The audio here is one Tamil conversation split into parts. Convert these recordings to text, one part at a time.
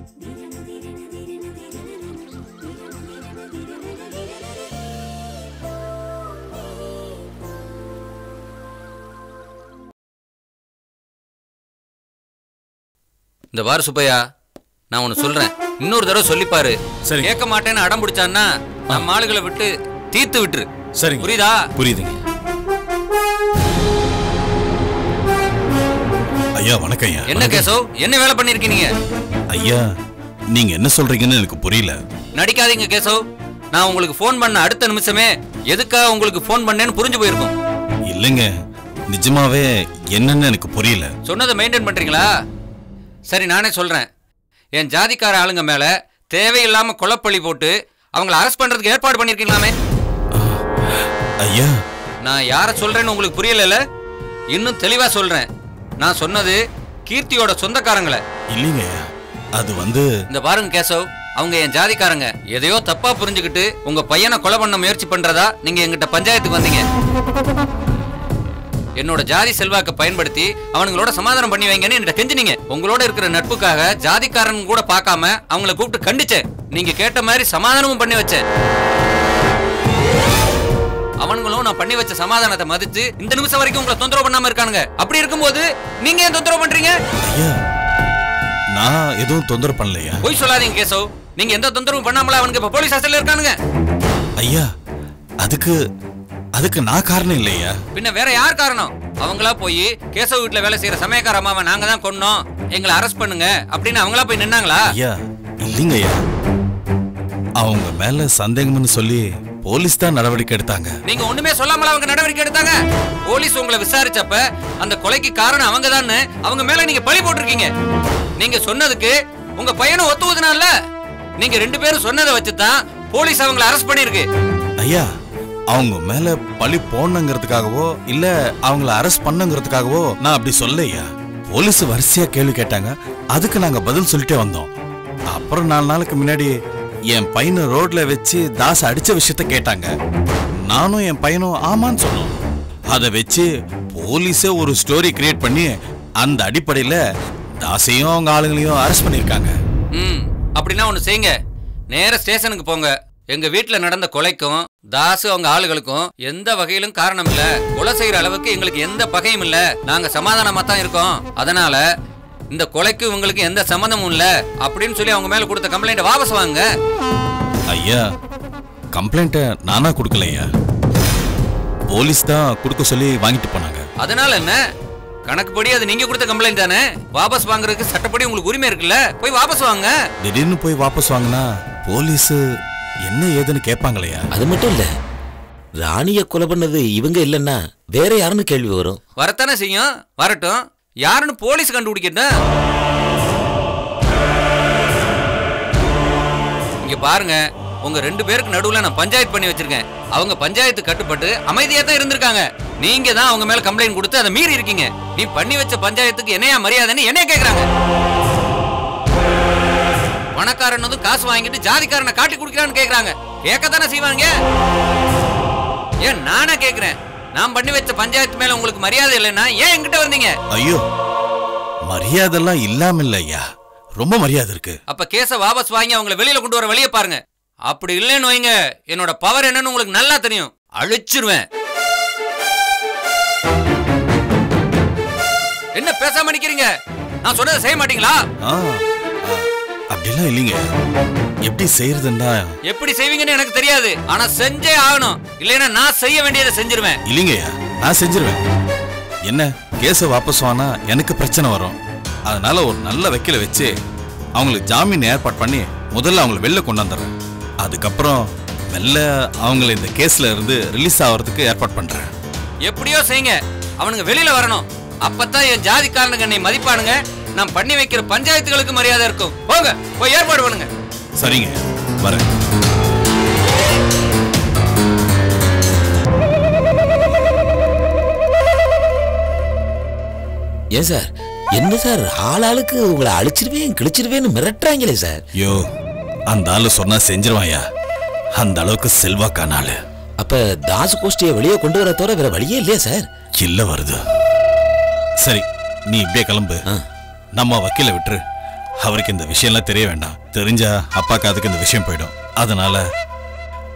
இந்த வார சுப்பையா, நான் ஒன்னு சொல்றேன், இன்னொரு தடவை சொல்லிப்பாரு. கேட்க மாட்டேன்னு அடம் பிடிச்சான்னா நம்ம ஆளுகளை விட்டு தீர்த்து விட்டுரு. சரி, புரியுதா? புரியுதுங்க ஐயா. வணக்கம் ஐயா. என்ன கேசவ், என்ன வேலை பண்ணிருக்கீங்க? ஐயா, நீங்க என்ன சொல்றீங்கன்னு எனக்கு புரியல. நடிக்காதீங்க கேசவ். நான் உங்களுக்கு போன் பண்ண அடுத்த நிமிஷமே எதுக்காக உங்களுக்கு போன் பண்ணேன்னு புரிஞ்சு போயிருக்கும். இல்லைங்க, நிஜமாவே என்னன்னு எனக்கு புரியல. சொன்னதை மெயின்டைன் பண்றீங்களா? சரி, நானே சொல்றேன். என் ஜாதிக்கார ஆளுங்க மேல தேவையில்லாம கொலைப்பள்ளி போட்டு அவங்களை அரெஸ்ட் பண்றதுக்கு ஏற்பாடு பண்ணிருக்கீங்களாமே. ஐயா, நான் யார சொல்றேன்னு உங்களுக்கு புரியல? இன்னும் தெளிவா சொல்றேன். நான் சொன்னது கீர்த்தியோட சொந்தக்காரங்களை. இல்லைங்க, அது இந்த பாருங்க கேசவ், அவங்க என் ஜாதிக்காரங்க. எதையோ தப்பா புரிஞ்சுக்கிட்டு உங்க பையனை கொலை பண்ண முயற்சி பண்றதா நீங்க எங்கிட்ட பஞ்சாயத்துக்கு வந்தீங்க. என்னோட ஜாதி செல்வாக்க பயன்படுத்தி அவங்களோட சமாதானம் பண்ணி வைங்கன்னு என்கிட்ட கெஞ்சினீங்க. உங்களோட இருக்கிற நட்புக்காக ஜாதிக்காரன் கூட பார்க்காம அவங்கள கூப்பிட்டு கண்டிச்சேன். நீங்க கேட்ட மாதிரி சமாதானமும் பண்ணி வச்சேன். அவங்களும் நான் பண்ணி வச்ச சமாதானத்தை மதிச்சு இந்த நிமிஷம் வரைக்கும் உங்களை தொந்தரவு பண்ணாம இருக்கானுங்க. அப்படி இருக்கும்போது நீங்க ஏன் தொந்தரவு பண்றீங்க? நான் எதுவும் தொந்தரவு பண்ணலையா? போய் சொல்லாதீங்க கேசவ். நீங்க எந்த தொந்தரவும் பண்ணாமல அவனுக்கு இப்ப போலீஸ் ஹாஸ்டல்ல இருக்கானுங்க. ஐயா, அதுக்கு நான் காரணம் இல்லையா? பின்ன வேற யார் காரணம்? அவங்களா போய் கேசவ் வீட்டுல வேலை செய்யற சமயக்கார அம்மாவை நாங்க தான் கொன்னோம், எங்களை அரெஸ்ட் பண்ணுங்க அப்படின்னு அவங்களா போய் நின்னாங்களா? ஐயா, இல்லைங்க ஐயா. அவங்க மேல சந்தேகம்னு சொல்லி போலீஸ் தான் நடவடிக்கை எடுத்தாங்க. நீங்க ஒண்ணுமே சொல்லாமல அவங்க நடவடிக்கை எடுத்தாங்க? போலீஸ் உங்களை விசாரிச்சப்ப அந்த கொலைக்கு காரணம் அவங்க தான் அவங்க மேல நீங்க பழி போட்டிருக்கீங்க. நீங்க சொன்னதுக்கு உங்க பையனும் ஒத்துவதுனால நீங்க ரெண்டு பேரும் சொன்னதை வச்சுதான் போலீஸ் அவங்களை அரெஸ்ட் பண்ணிருக்கு. ஐயா, அவங்க மேல பழி போடணுங்கிறதுக்காகவோ இல்ல அவங்கள அரெஸ்ட் பண்ணுங்கிறதுக்காகவோ நான் அப்படி சொல்லையா. போலீஸ் வரிசையா கேள்வி கேட்டாங்க, அதுக்கு நாங்க பதில் சொல்லிட்டே வந்தோம். அப்புறம் 4 நாளுக்கு முன்னாடி என் பையனை ரோட்ல வச்சு தாச அடிச்ச விஷயத்த கேட்டாங்க. நானும் என் பையனும் ஆமான்னு சொன்னோம். அதை வச்சு போலீஸே ஒரு ஸ்டோரி கிரியேட் பண்ணி அந்த அடிப்படையில தாசையும் அவங்க ஆளுங்களையும் அரெஸ்ட் பண்ணிருக்காங்க. அப்படின்னா ஒண்ணு செய்யுங்க, நேர ஸ்டேஷனுக்கு போங்க. எங்க வீட்டுல நடந்த கொலைக்கும் தாசு அவங்க ஆளுகளுக்கும் எந்த வகையிலும் காரணம் இல்ல. கொலை செய்யற அளவுக்கு எங்களுக்கு எந்த பகையும் இல்ல. நாங்க சமாதானமா தான் இருக்கோம். அதனால இந்த கொலைக்கு உங்களுக்கு எந்த சம்பந்தமும் இல்ல அப்படின்னு சொல்லி அவங்க மேல கொடுத்த கம்ப்ளைண்ட வாபஸ் வாங்க. ஐயா, கம்ப்ளைண்ட நானா கொடுக்கலையா, போலீஸ் தான் கொடுக்க சொல்லி வாங்கிட்டு போனாங்க. அதனால என்ன? கணக்குப்படி அது நீங்க கொடுத்த கம்ப்ளைண்ட் தானே. வாபஸ் வாங்குறதுக்கு சட்டப்படி உங்களுக்கு உரிமை இருக்குல்ல, போய் வாபஸ் வாங்க. திடீர்னு போய் வாபஸ் வாங்கினா போலீஸ் என்ன ஏதுன்னு கேட்பாங்களையா? அது மட்டும் இல்ல, ராணிய கொலை பண்ணது இவங்க இல்லன்னா வேற யாருன்னு கேள்வி வரும். வரத்தானே செய்யும். வரட்டும், யாருன்னு போலீஸ் கண்டுபிடிக்கட்டும். இங்க பாருங்க, உங்க 2 பேருக்கு நடுவுல நான் பஞ்சாயத்து பண்ணி வச்சிருக்கேன். அவங்க பஞ்சாயத்து கட்டுப்பட்டு அமைதியா தான் இருந்திருக்காங்க. நீங்க தான் அவங்க மேல கம்ப்ளைண்ட் கொடுத்து அதை மீறி இருக்கீங்க. நீ பண்ணி வச்ச பஞ்சாயத்துக்கு என்னையா மரியாதைன்னு என்ன கேக்குறாங்க? பணக்காரனதும் காசு வாங்கிட்டு ஜாதிக்காரனை காட்டி குடிக்கிறான்னு கேக்குறாங்க. கேட்கத்தானே செய்வாங்க. ஏன் நானா கேக்குறேன், நான் பண்ணி வச்ச பஞ்சாயத்து மேல உங்களுக்கு மரியாதை இல்லைன்னா ஏன் என்கிட்ட வந்தீங்க? ஐயோ, மரியாதைலாம் இல்லாம இல்ல ஐயா, ரொம்ப மரியாதை இருக்கு. அப்ப கேஸ வாபஸ் வாங்கி அவங்களை வெளியில கொண்டு வர வழியை பாருங்க. அப்படி இல்லைன்னு வைங்க, என்னோட பவர் என்னன்னு உங்களுக்கு நல்லா தெரியும். அழிச்சிருவேன். என்ன பேசாம நிக்கிறீங்க? நான் சொன்னதை செய்ய மாட்டீங்களா? அப்படிலாம் இல்லைங்க. எப்படி செய்யறதுன்னா? எப்படி செய்வீங்கன்னு எனக்கு தெரியாது, ஆனா செஞ்சே ஆகணும். இல்லைன்னா நான் செய்ய வேண்டியதை செஞ்சிருவேன். இல்லைங்கய்யா, நான் செஞ்சிருவேன். என்ன, கேஸ வாபஸ் வாங்கினா எனக்கு பிரச்சனை வரும். அதனால ஒரு நல்ல வக்கீல வச்சு அவங்களுக்கு ஜாமீன் ஏற்பாடு பண்ணி முதல்ல அவங்களை வெளில கொண்டு வந்துடுறேன். அதுக்கப்புறம் மெல்ல அவங்களை இந்த கேஸ்ல இருந்து ரிலீஸ் ஆகிறதுக்கு ஏற்பாடு பண்றேன். எப்படியோ செய்யுங்க, அவனுங்க வெளியில வரணும். அப்பதான் என் ஜாதிக்காரனுங்க என்னை மதிப்பானுங்க. நான் பண்ணி வைக்கிற பஞ்சாயத்துகளுக்கு மரியாதை இருக்கும். போங்க, போய் ஏற்பாடு பண்ணுங்க. சரிங்க, வரேன். ஏன் சார், என்ன சார் ஆளாளுக்கு உங்களை அழிச்சிருவேன் கிழிச்சிருவேன்னு மிரட்டுறாங்களே சார். யோ, அந்த ஆளு சொன்னா செஞ்சிருவாயா. அந்த அளவுக்கு செல்வாக்கான ஆளு. அப்ப தாசு கோஷ்டியை வெளியே கொண்டு வர தவிர வேற வழியே இல்லையா சார்? இல்ல வருது. சரி, நீ இப்படியே கிளம்பு. நம்ம வக்கீல விட்டுரு. அவருக்கு இந்த விஷயம்லாம் தெரிய வேண்டாம். தெரிஞ்சா அப்பாக்கு அதுக்கு இந்த விஷயம் போயிடும். அதனால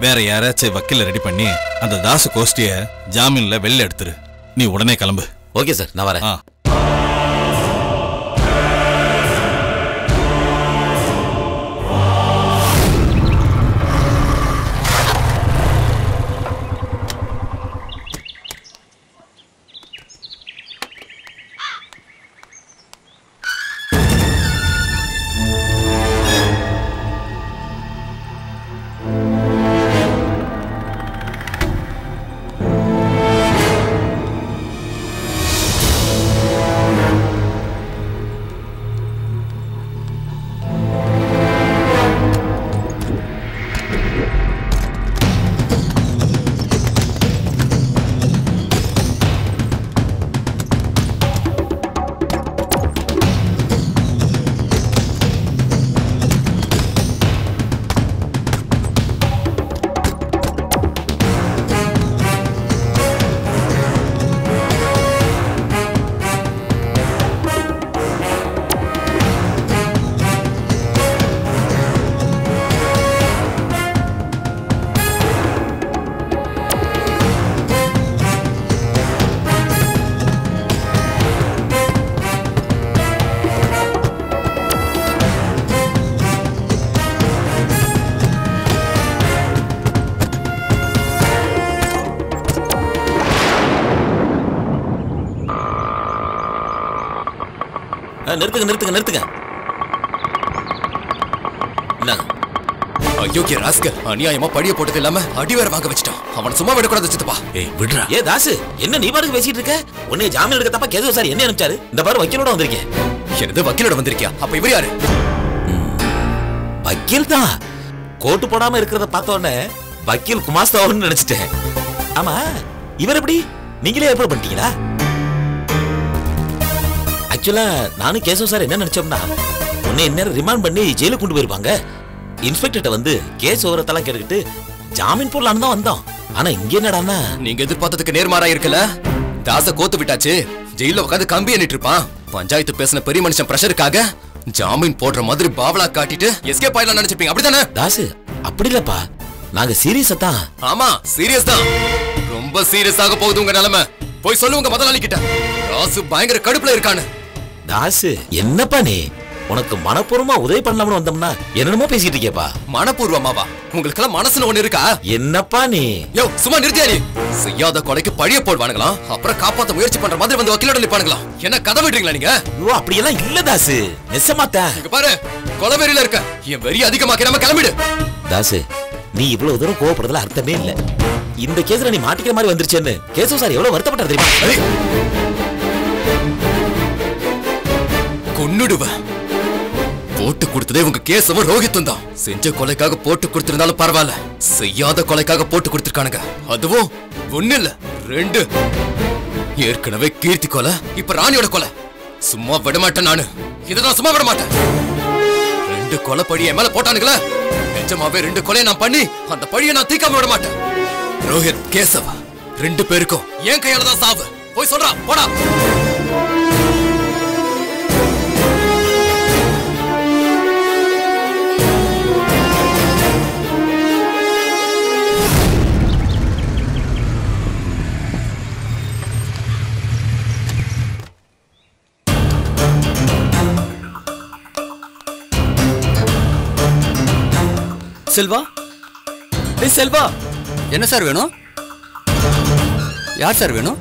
வேற யாராச்சும் வக்கீல ரெடி பண்ணி அந்த தாசு கோஷ்டிய ஜாமீன்ல வெளில எடுத்துரு. நீ உடனே கிளம்பு. ஓகே சார், நான் வரேன். நிறுத்துங்க. அயோக்கிய ராஸ்கல் அநியாயமா பழிய போட்டது இல்லாம அடி வேற வாங்க வச்சிட்டான். அவன் சும்மா விடக்கூடாது சித்தப்பா. விடுறா. தாசு, என்ன நீ பாட்டுக்கு பேசிட்டு இருக்க? உன்னை ஜாமீன் எடுக்க தப்பா கேசவ சார் என்ன அனுப்பிச்சாரு? இந்த பாரு வக்கீலோட வந்திருக்கேன். என்னது வக்கீலோட வந்திருக்கியா? அப்ப இவர் யாரு? வக்கீல் தான். கோட்டு போடாம இருக்கிறத பார்த்த உடனே வக்கீல் குமாஸ்தாவன்னு நினைச்சிட்டேன். ஆமா, இவர் எப்படி? நீங்களே ஏற்பாடு பண்ணிட்டீங்களா? ஆக்சுவலா நானும் கேசவ சார் என்ன நினைச்சோம்னா, உன்னை என்ன ரிமாண்ட் பண்ணி ஜெயிலுக்கு கொண்டு போயிருப்பாங்க. இன்ஸ்பெக்டர்ட்ட வந்து கேஸ் ஓரத்தெல்லாம் கேட்டுக்கிட்டு ஜாமீன் போடலான்னு தான் வந்தோம். ஆனா இங்க என்னடான்னா, நீங்க எதிர்பார்த்ததுக்கு நேர்மாறா இருக்குல்ல. தாச கோத்து விட்டாச்சு, ஜெயில உட்காந்து கம்பி எண்ணிட்டு இருப்பான். பஞ்சாயத்து பேசின பெரிய மனுஷன் பிரஷருக்காக ஜாமீன் போடுற மாதிரி பாவலா காட்டிட்டு எஸ்கேப் ஆயிடலாம் நினைச்சிருப்பீங்க, அப்படிதானே? தாசு, அப்படி இல்லப்பா, நாங்க சீரியஸா தான். ஆமா, சீரியஸ் தான். ரொம்ப சீரியஸாக போகுது உங்க நிலைமை. போய் சொல்லுங்க முதலாளி கிட்ட, ராசு பயங்கர கடுப்புல இருக்கான்னு. தாசு, என்னப்பா நீ? உனக்கு மனப்பூர்வமா உதவி பண்ணலாம்னு வந்தோம்னா என்னென்னமோ பேசிட்டு இருக்கேப்பா. மனப்பூர்வமாவா? உங்களுக்கு எல்லாம் மனசுல ஒண்ணு இருக்கா? என்னப்பா நீ? யோ, சும்மா நிறுத்தியா நீ? செய்யாத கொலைக்கு பழிய போடுவானுங்களாம், அப்புறம் காப்பாத்த முயற்சி பண்ற மாதிரி வந்து வக்கீலோட நிப்பானுங்களாம். என்ன கதை விடுறீங்களா நீங்க? ஐயோ, அப்படியெல்லாம் இல்ல தாசு, நெசமாத்தான். இங்க பாரு, கொலவெறியில இருக்க. என் வெறி அதிகமாக்கிடாம கிளம்பிடு. தாசு, நீ இவ்வளவு தூரம் கோவப்படுறதுல அர்த்தமே இல்ல. இந்த கேஸ்ல நீ மாட்டிக்கிற மாதிரி வந்துருச்சேன்னு கேசவ சார் எவ்வளவு வருத்தப்பட்டார் தெரியுமா? கொன்னுடுவ. போட்டு கொடுத்ததே உங்க கேசவன் ரோஹித்தும் தான். செஞ்ச கொலைக்காக போட்டு கொடுத்திருந்தாலும் பரவாயில்ல, செய்யாத கொலைக்காக போட்டு கொடுத்திருக்கானுங்க. அதுவும் ஒண்ணு இல்ல, 2. ஏற்கனவே கீர்த்தி கொலை, இப்ப ராணியோட கொலை. சும்மா விட மாட்டேன் நானு. இததான் சும்மா விட மாட்டேன். 2 கொலை பழிய மேல போட்டானுங்களே, நிஜமாவே 2 கொலையை நான் பண்ணி அந்த பழியை நான் தீக்காம விட மாட்டேன். ரோஹித், கேசவ 2 பேருக்கும் என் கையால தான் சாவு. போய் சொல்றா, போடா. செல்வா, செல்வா, என்ன சார் வேணும்? யார் சார் வேணும்?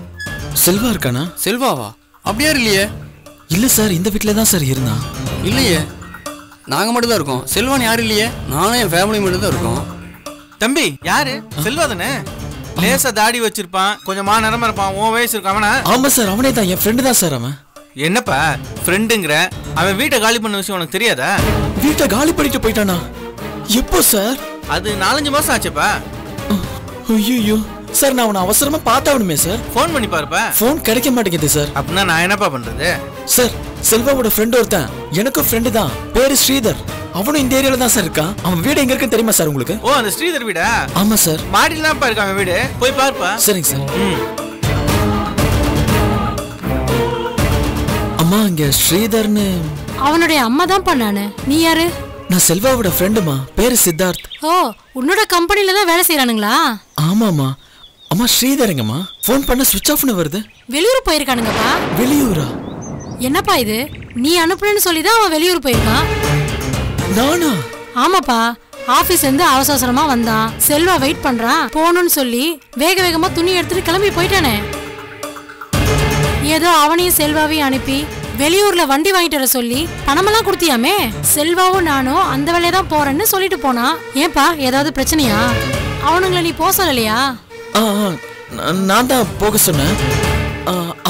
செல்வா இருக்கானா? செல்வாவா? அப்படியே இல்லையே. இல்ல சார், இந்த வீட்ல தான் சார் இருந்தான். இல்லையே, நாங்க மட்டும் தான் இருக்கோம். செல்வான் யாரும் இல்லையே. நானும் என் ஃபேமிலி மட்டும் தான் இருக்கோம். தம்பி, யாரு? செல்வா தானே? லேசா தாடி வச்சிருப்பான், கொஞ்சம் மாநரமா இருப்பான், உன் வயசு இருக்கு அவனா? ஆமா சார், அவனே தான். என் ஃப்ரெண்டு தான் சார் அவன். என்னப்பா ஃப்ரெண்டுங்கிற? அவன் வீட்டை காலி பண்ண விஷயம் உனக்கு தெரியாதா? வீட்டை காலி பண்ணிட்டு போயிட்டானா? எப்போ சார்? அது 4-5 மாசம் ஆச்சுப்பா. ஐயோ சார், நான் அவனை அவசரமா பார்த்தாவணுமே சார். ஃபோன் பண்ணி பாருப்பா. ஃபோன் கிடைக்க மாட்டேங்குது சார். அப்படின்னா நான் என்னப்பா பண்றது? சார், செல்வாவோட ஃப்ரெண்ட் ஒருத்தன், எனக்கும் ஃப்ரெண்டு தான், பேரு ஸ்ரீதர். அவனும் இந்த ஏரியால தான் சார் இருக்கான். அவன் வீடு எங்க இருக்குன்னு தெரியுமா சார் உங்களுக்கு? ஓ, அந்த ஸ்ரீதர் வீடா? ஆமா சார். மாடியிலாம்ப்பா இருக்கான் அவன் வீடு, போய் பாருப்பா. சரிங்க சார். அம்மா, இங்க ஸ்ரீதர்னு அவனுடைய அம்மா தான் பண்ணானு. நீ யாரு? நான் செல்வாவோட ஃப்ரெண்டுமா, பேரு சித்தார்த். ஓ, உன்னோட கம்பெனில தான் வேலை செய்யறானுங்களா? ஆமாமா. அம்மா ஸ்ரீதரங்கம்மா, ஃபோன் பண்ண ஸ்விட்ச் ஆஃப்னு வருது. வெளியூர் போயிருக்கானுங்கப்பா. வெளியூரா? என்னப்பா இது? நீ அனுப்புறேன்னு சொல்லி தான் அவன் வெளியூர் போயிருக்கான். நானா? ஆமாப்பா, ஆபீஸ் இருந்து அவசரமா வந்தான். செல்வா வெயிட் பண்றான், போகணும்னு சொல்லி வேக வேகமா துணி எடுத்துட்டு கிளம்பி போயிட்டானே. ஏதோ அவனையும் செல்வாவையும் அனுப்பி வெளியூர்ல வண்டி வாங்கிட்டு வர சொல்லி பணமெல்லாம் கொடுத்தியாமே. செல்வாவும் நானும் அந்த வேலையை தான் போறேன்னு சொல்லிட்டு போனான். ஏன்பா, ஏதாவது பிரச்சனையா? அவனுங்களை நீ போக சொல்லலையா? நான் தான் போக சொன்னேன்.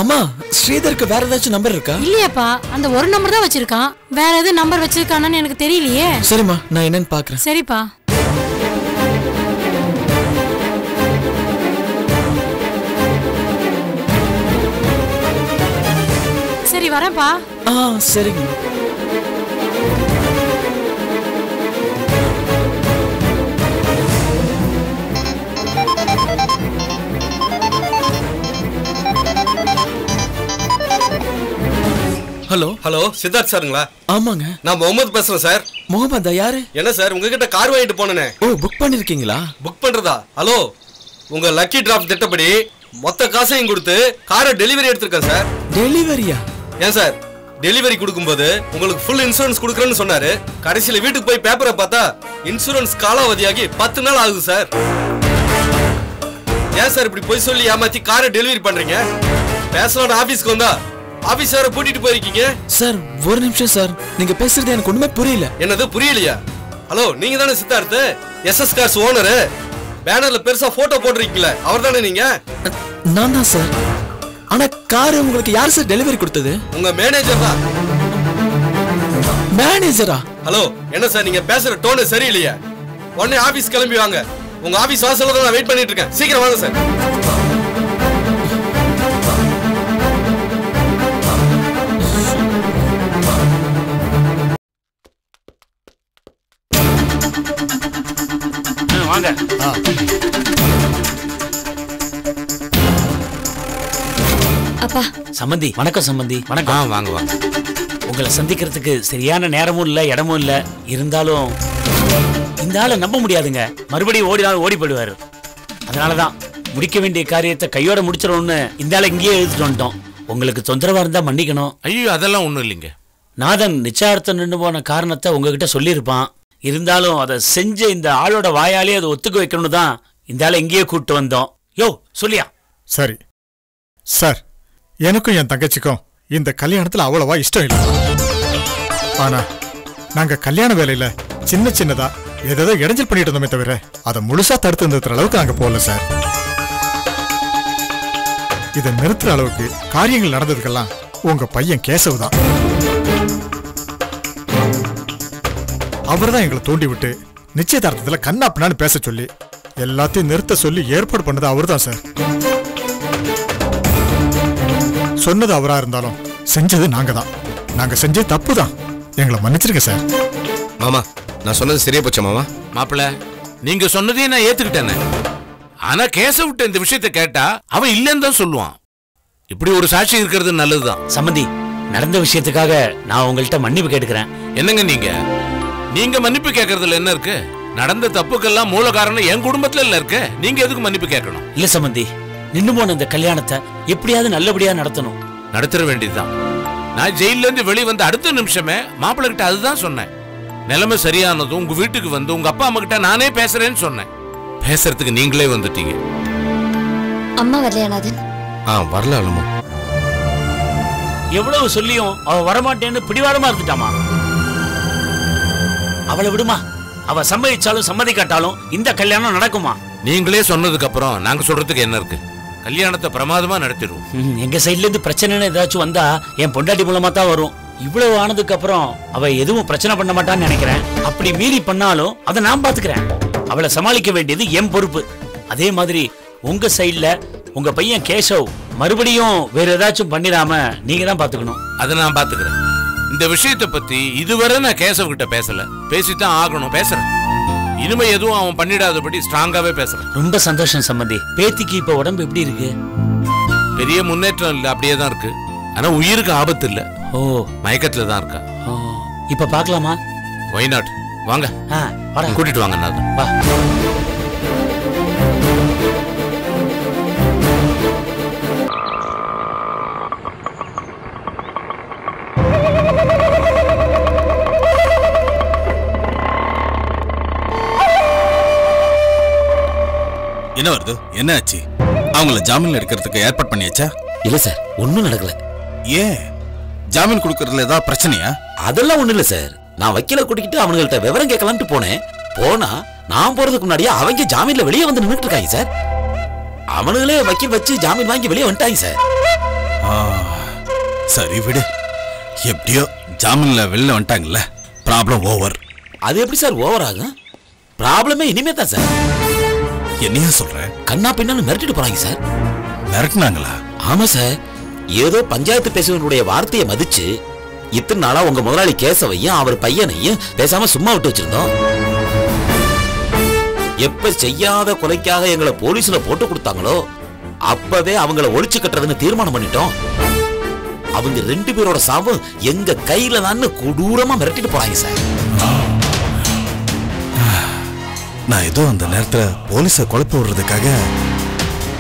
அம்மா, ஸ்ரீதருக்கு வேற ஏதாச்சும் நம்பர் இருக்கா? இல்லையாப்பா, அந்த ஒரு நம்பர் தான் வச்சிருக்கான். வேற எது நம்பர் வச்சிருக்கானு எனக்கு தெரியலையே. சரிம்மா, நான் என்னன்னு பாக்குறேன். சரிப்பா. சரி, வரேன்ப்பா. சரிங்க. ஹலோ ஹலோ, சித்தார்த் சாருங்களா? ஆமாங்க, நான் முகமது பேசுறேன் சார். முகமதா? யாரு? என்ன சார், உங்ககிட்ட கார் வாங்கிட்டு போனேனே. ஓ, புக் பண்ணிருக்கீங்களா? புக் பண்றதா? ஹலோ, உங்க லக்கி டிராப் திட்டப்படி மொத்த காசையும் கொடுத்து காரை டெலிவரி எடுத்திருக்கேன் சார். டெலிவரியா? ஏன் சார், டெலிவரி கொடுக்கும்போது உங்களுக்கு ஃபுல் இன்சூரன்ஸ் கொடுக்குறேன்னு சொன்னாரு. கடைசியில வீட்டுக்கு போய் பேப்பரை பார்த்தா இன்சூரன்ஸ் காலாவதியாகி 10 நாள் ஆகுது சார். ஏன் சார் இப்படி போய் சொல்லி ஏமாத்தி காரை டெலிவரி பண்றீங்க? பேசலான ஆபீஸ்க்கு வந்தா ஆபீஸரை கூட்டிட்டு போயிருக்கீங்க. சார், ஒரு நிமிஷம் சார், நீங்க பேசுறது எனக்கு ஒண்ணுமே புரியல. என்னது புரியலையா? ஹலோ, நீங்க தானே சித்தார்த், எஸ்எஸ் கார்ஸ் ஓனரு? பேனர்ல பெருசா போட்டோ போட்டிருக்கீங்களே, அவர் தானே நீங்க? நான் தான் சார். ஆனா கார் உங்களுக்கு யார் சார் டெலிவரி கொடுத்தது? உங்க மேனேஜர் தான். மேனேஜரா? ஹலோ, என்ன சார் நீங்க பேசுற டோன் சரியில்லையா? உடனே ஆபீஸ் கிளம்பி வாங்க. உங்க ஆபீஸ் வாசல்ல தான் நான் வெயிட் பண்ணிட்டு இருக்கேன். சீக்கிரம் வாங்க சார். வாங்க. அப்பா. சம்பந்தி வணக்கம். சம்பந்தி வணக்கம். வாங்க வாங்க. உங்களை சந்திக்கிறதுக்கு சரியான நேரமும் இல்ல, இடமும் இல்ல. இருந்தாலும் இந்த ஆளை நம்ப முடியாதுங்க. மறுபடியும் ஓடினாலும் ஓடி போயிடுவாரு. அதனாலதான் முடிக்க வேண்டிய காரியத்தை கையோட முடிச்சிடணும்னு இந்த ஆளை இங்கேயே எழுதிட்டு வந்துட்டோம். உங்களுக்கு தொந்தரவா இருந்தா மன்னிக்கணும். ஐயோ, அதெல்லாம் ஒண்ணும் இல்லைங்க. நாதன் நிச்சயார்த்தம் நின்று போன காரணத்தை உங்ககிட்ட சொல்லியிருப்பான். இருந்தாலும் அதை செஞ்ச இந்த ஆளோட வாயாலே அதை ஒத்துக்க வைக்கணும்னு தான் இந்த ஆளை இங்கேயே கூப்பிட்டு வந்தோம். யோ, சொல்லியா? சரி சார், எனக்கும் என் தங்கச்சிக்கும் இந்த கல்யாணத்துல அவ்வளவா இஷ்டம் இல்லை. ஆனா நாங்க கல்யாண வேலையில சின்ன சின்னதா ஏதோ இடைஞ்சல் பண்ணிட்டு இருந்தோமே தவிர அதை முழுசா தடுத்து நிறுத்துற அளவுக்கு நாங்க போகல சார். இதை நிறுத்துற அளவுக்கு காரியங்கள் நடந்ததுக்கெல்லாம் உங்க பையன் கேசவ் தான். அவர் தான் எங்களை தூண்டி விட்டு நிச்சயதார்த்தத்துல கண்ணா பின்னான்னு பேச சொல்லி எல்லாத்தையும் நிறுத்த சொல்லி ஏற்பாடு பண்ணது அவர் தான் சார். சொன்னது அவரா இருந்தாலும் செஞ்சது நாங்க தான். நாங்க செஞ்ச தப்பு தான். எங்களை மன்னிச்சிருக்க சார். மாமா, நான் சொன்னது சரியா போச்சா மாமா? மாப்பிள்ள, நீங்க சொன்னதையும் நான் ஏத்துக்கிட்டேனே. ஆனா கேசவிட்ட இந்த விஷயத்தை கேட்டா அவன் இல்லைன்னு தான் சொல்லுவான். இப்படி ஒரு சாட்சி இருக்கிறது நல்லதுதான். சம்பந்தி, நடந்த விஷயத்துக்காக நான் உங்கள்கிட்ட மன்னிப்பு கேட்டுக்கிறேன். என்னங்க நீங்க மன்னிப்பு கேட்கறதுல என்ன இருக்கு? நடந்த தப்புக்கெல்லாம் மூல காரணம் என் குடும்பத்துல இல்ல இருக்கு. நீங்க எதுக்கு மன்னிப்பு கேட்கணும்? இல்ல சம்பந்தி, நின்னு போன இந்த கல்யாணத்தை எப்படியாவது நல்லபடியா நடத்தணும். நடத்துற வேண்டியதுதான். நான் ஜெயில இருந்து வெளியே வந்த அடுத்த நிமிஷமே மாப்பிள்ள கிட்ட அதுதான் சொன்னேன். நிலைமை சரியானதும் உங்க வீட்டுக்கு வந்து உங்க அப்பா அம்மா கிட்ட நானே பேசுறேன்னு சொன்னேன். பேசுறதுக்கு நீங்களே வந்துட்டீங்க. அம்மா வரலையானாதன்? வரல அலமோ. எவ்வளவு சொல்லியும் அவ வரமாட்டேன்னு பிடிவாதமா இருந்துட்டாமா. அவளை விடுமா. அவ சம்மதிச்சாலும் சம்மதிக்காட்டாலும் இந்த கல்யாணம் நடக்குமா? நீங்களே சொன்னதுக்கு அப்புறம் நாங்க சொல்றதுக்கு என்ன இருக்கு? கல்யாணத்தை பிரமாதமா நடத்திடுவோம். எங்க சைட்ல இருந்து பிரச்சனைன்னு ஏதாச்சும் வந்தா என் பொண்டாட்டி மூலமா தான் வரும். இவ்வளவு ஆனதுக்கு அப்புறம் அவ எதுவும் பிரச்சனை பண்ண மாட்டான்னு நினைக்கிறேன். அப்படி மீறி பண்ணாலும் அதை நான் பாத்துக்கிறேன். அவளை சமாளிக்க வேண்டியது என் பொறுப்பு. அதே மாதிரி உங்க சைட்ல உங்க பையன் கேசவ் மறுபடியும் வேற ஏதாச்சும் பண்ணிடாம நீங்க தான் பாத்துக்கணும். அதை நான் பாத்துக்கிறேன். இந்த விஷயத்தை பத்தி இதுவரை நான் கேசவ் கிட்ட பேசல. பேசித்தான் ஆகணும். பேசுறேன். இனிமே எதுவும் அவன் பண்ணிடாதபடி ஸ்ட்ராங்காவே பேசுறேன். ரொம்ப சந்தோஷம் சம்பந்தி. பேத்திக்கு இப்ப உடம்பு எப்படி இருக்கு? பெரிய முன்னேற்றம் இல்ல, அப்படியே தான் இருக்கு. ஆனா உயிருக்கு ஆபத்து இல்ல. ஓ மயக்கத்துல தான் இருக்கா. இப்ப பார்க்கலாமா? ஒய் நாட், வாங்க கூட்டிட்டு வாங்க நாதன். வா. என்ன வருது? என்ன ஆச்சு? அவங்கள ஜாமீன்ல எடுக்கிறதுக்கு ஏற்பாடு பண்ணியாச்சா? இல்ல சார், ஒண்ணும் நடக்கல. ஏன்? ஜாமீன் கொடுக்கறதுல ஏதாவது பிரச்சனையா? அதெல்லாம் ஒண்ணு இல்ல சார். நான் வக்கீல கூட்டிக்கிட்டு அவங்கள்ட்ட விவரம் கேட்கலான்ட்டு போனேன். போனா நான் போறதுக்கு முன்னாடியே அவங்க ஜாமீன்ல வெளியே வந்து நின்னுட்டு இருக்காங்க சார். அவனுங்களே வக்கீல் வச்சு ஜாமீன் வாங்கி வெளியே வந்துட்டாங்க சார். சரி விடு, எப்படியோ ஜாமீன்ல வெளில வந்துட்டாங்கல்ல, ப்ராப்ளம் ஓவர். அது எப்படி சார் ஓவர் ஆகும்? ப்ராப்ளமே இனிமே தான் சார். என்னையா சொல்ற? கண்ணா பின்னான்னு மிரட்டிட்டு போறாங்க சார். மிரட்டினாங்களா? ஆமா சார். ஏதோ பஞ்சாயத்து பேசுவனுடைய வார்த்தையை மதிச்சு இத்தனை நாளா உங்க முதலாளி கேசவையும் அவர் பையனையும் பேசாம சும்மா விட்டு வச்சிருந்தோம். எப்ப செய்யாத கொலைக்காக எங்களை போலீஸ்ல போட்டு கொடுத்தாங்களோ அப்பவே அவங்கள ஒழிச்சு கட்டுறதுன்னு தீர்மானம் பண்ணிட்டோம். அவங்க 2 பேரோட சாவும் எங்க கையில தான் கொடூரமா மிரட்டிட்டு போறாங்க சார். நான் ஏதோ அந்த நேரத்துல போலீஸை குழப்ப விடுறதுக்காக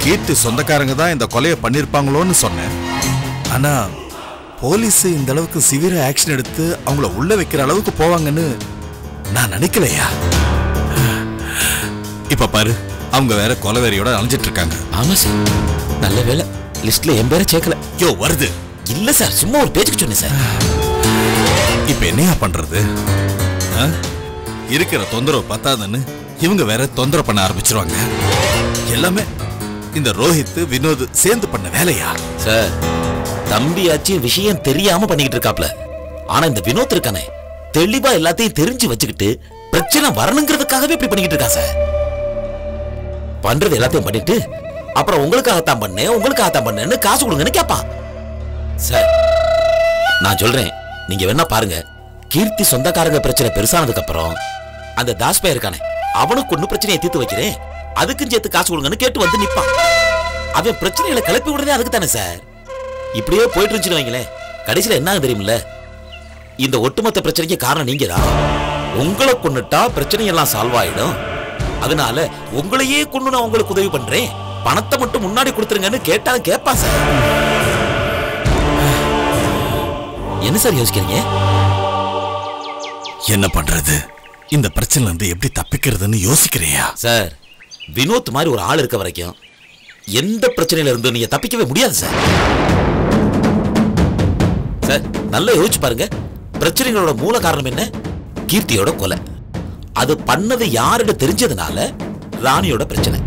கீர்த்தி சொந்தக்காரங்க தான் இந்த கொலையை பண்ணிருப்பாங்களோன்னு சொன்னேன். ஆனா போலீஸ் இந்த அளவுக்கு சிவியர் ஆக்ஷன் எடுத்து அவங்கள உள்ள வைக்கிற அளவுக்கு போவாங்கன்னு நான் நினைக்கலையா. இப்ப பாரு, அவங்க வேற கொலைவெறியோட அலைஞ்சிட்டு இருக்காங்க. ஆமா சார், நல்ல வேலை லிஸ்ட்ல என் பேரை சேர்க்கல. யோ வருது. இல்ல சார், சும்மா ஒரு பேச்சுக்கு சொன்னேன் சார். இப்ப என்னையா பண்றது? இருக்கிற தொந்தரவு பத்தாதுன்னு இவங்க வேற தொந்தரவு பண்ண ஆரம்பிச்சிருவாங்க. எல்லாமே இந்த ரோஹித் வினோத் சேர்ந்து பண்ண வேலையா? சார், தம்பியாச்சு விஷயம் தெரியாம பண்ணிக்கிட்டு இருக்காப்ல. ஆனா இந்த வினோத் இருக்கானே தெளிவா எல்லாத்தையும் தெரிஞ்சு வச்சுக்கிட்டு பிரச்சனை வரணுங்கிறதுக்காகவே இப்படி பண்ணிக்கிட்டு இருக்கா சார். பண்றது எல்லாத்தையும் பண்ணிட்டு அப்புறம் உங்களுக்காகத்தான் பண்ணேன்னு காசு கொடுங்கன்னு கேட்பான் சார். நான் சொல்றேன், நீங்க வேணா பாருங்க. கீர்த்தி சொந்தக்காரங்க பிரச்சனை பெருசானதுக்கு அப்புறம் அந்த தாஸ்பா இருக்கானே அவனுக்கு ஒண்ணு பிரச்சனையை தீர்த்து வைக்கிறேன், அதுக்கும் சேர்த்து காசு கொடுங்கன்னு கேட்டு வந்து நிப்பான். அவன் பிரச்சனைகளை கிளப்பி விடுறதே அதுக்கு தானே சார். இப்படியே போயிட்டு இருந்துச்சுன்னு வைங்களேன், கடைசியில என்ன தெரியுமில்ல, இந்த ஒட்டுமொத்த பிரச்சனைக்கு காரணம் நீங்க தான். உங்களை கொன்னுட்டா பிரச்சனை எல்லாம் சால்வ் ஆயிடும். அதனால உங்களையே கொண்டு நான் உங்களுக்கு உதவி பண்றேன், பணத்தை மட்டும் முன்னாடி கொடுத்துருங்கன்னு கேட்டாலும் கேட்பா சார். என்ன சார் யோசிக்கிறீங்க? என்ன பண்றது? இந்த பிரச்சனை இருந்து எப்படி தப்பிக்கிறதுன்னு யோசிக்கிறியா? சார், வினோத் மாதிரி ஒரு ஆள் இருக்க வரைக்கும் எந்த பிரச்சனையில இருந்து நீங்க தப்பிக்கவே முடியாது சார். சார், நல்லா யோசிச்சு பாருங்க. பிரச்சனைகளோட மூல காரணம் என்ன? கீர்த்தியோட கொலை. அது பண்ணது யாருன்னு தெரிஞ்சதுனால ராணியோட பிரச்சனை.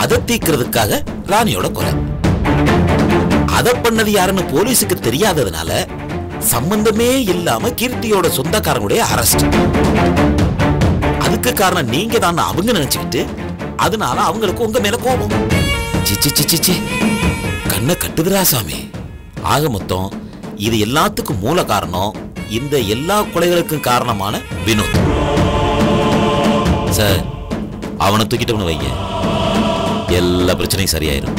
அதை தீர்க்கிறதுக்காக ராணியோட கொலை. அதை பண்ணது யாருன்னு போலீஸுக்கு தெரியாததுனால சம்பந்தமே இல்லாம கீர்த்தியோட சொந்தக்காரங்களுடைய அரெஸ்ட். அதுக்கு காரணம் நீங்க தான் அவங்க நினைச்சுக்கிட்டு அதனால அவங்களுக்கு உங்க மேல கோபம். சிச்சி கண்ணை கட்டுதுரா சாமி. ஆக மொத்தம் இது எல்லாத்துக்கும் மூல காரணம் இந்த எல்லா கொலைகளுக்கும் காரணமான வினோத் சார். அவனை தூக்கிட்டவனு வைங்க, எல்லா பிரச்சனையும் சரியாயிரும்.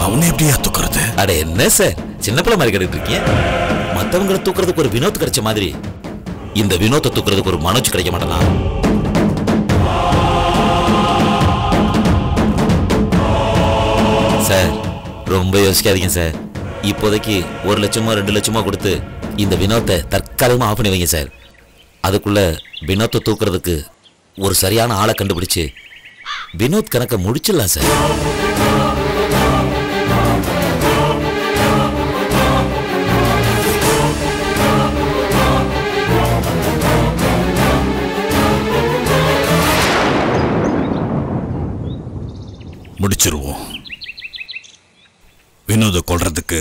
அவனை எப்படியா தூக்குறது? அட என்ன சார், சின்ன பிள்ளை மாதிரி கேட்டுட்டு இருக்கீங்க. மத்தவங்களை தூக்குறதுக்கு ஒரு வினோத் கிடைச்ச மாதிரி இந்த வினோத்தை தூக்குறதுக்கு ஒரு மனோஜ் கிடைக்க மாட்டானா? சார், ரொம்ப யோசிக்காதீங்க சார். இப்போதைக்கு 1 லட்சமோ 2 லட்சமோ கொடுத்து இந்த வினோத்தை தற்காலிகமா ஆஃப் பண்ணி வைங்க சார். அதுக்குள்ள வினோத்தை தூக்குறதுக்கு ஒரு சரியான ஆளை கண்டுபிடிச்சு வினோத் கணக்கை முடிச்சிடலாம் சார். முடிச்சிருவோம். வினோத கொல்றதுக்கு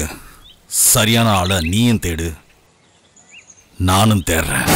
சரியான ஆளை நீயும் தேடு, நானும் தேடுறேன்.